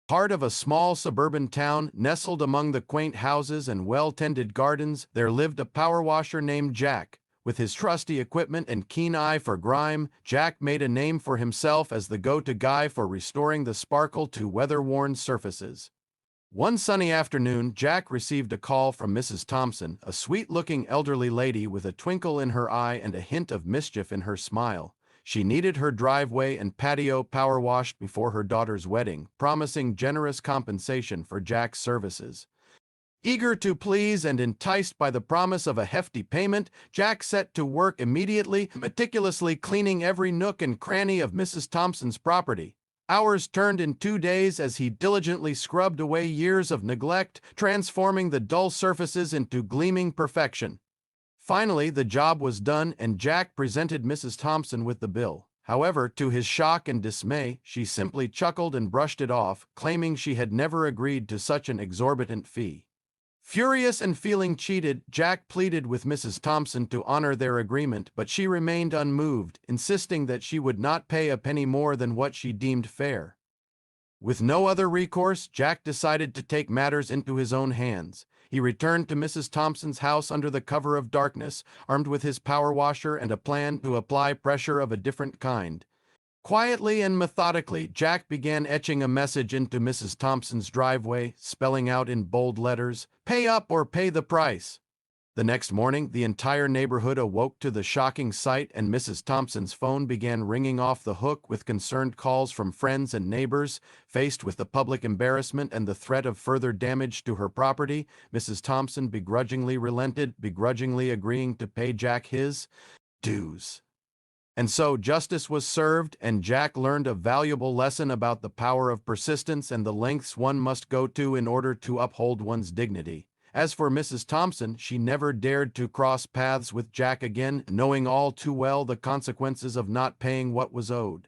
Heart of a small suburban town, nestled among the quaint houses and well-tended gardens, there lived a power washer named Jack. With his trusty equipment and keen eye for grime, Jack made a name for himself as the go-to guy for restoring the sparkle to weather-worn surfaces. One sunny afternoon, Jack received a call from Mrs. Thompson, a sweet-looking elderly lady with a twinkle in her eye and a hint of mischief in her smile. She needed her driveway and patio power washed before her daughter's wedding, promising generous compensation for Jack's services. Eager to please and enticed by the promise of a hefty payment, Jack set to work immediately, meticulously cleaning every nook and cranny of Mrs. Thompson's property. Hours turned in 2 days as he diligently scrubbed away years of neglect, transforming the dull surfaces into gleaming perfection. Finally, the job was done, and Jack presented Mrs. Thompson with the bill. However, to his shock and dismay, she simply chuckled and brushed it off, claiming she had never agreed to such an exorbitant fee. Furious and feeling cheated, Jack pleaded with Mrs. Thompson to honor their agreement, but she remained unmoved, insisting that she would not pay a penny more than what she deemed fair. With no other recourse, Jack decided to take matters into his own hands. He returned to Mrs. Thompson's house under the cover of darkness, armed with his power washer and a plan to apply pressure of a different kind. Quietly and methodically, Jack began etching a message into Mrs. Thompson's driveway, spelling out in bold letters, "Pay up or pay the price." The next morning, the entire neighborhood awoke to the shocking sight, and Mrs. Thompson's phone began ringing off the hook with concerned calls from friends and neighbors. Faced with the public embarrassment and the threat of further damage to her property, Mrs. Thompson begrudgingly relented, begrudgingly agreeing to pay Jack his dues. And so justice was served, and Jack learned a valuable lesson about the power of persistence and the lengths one must go to in order to uphold one's dignity. As for Mrs. Thompson, she never dared to cross paths with Jack again, knowing all too well the consequences of not paying what was owed.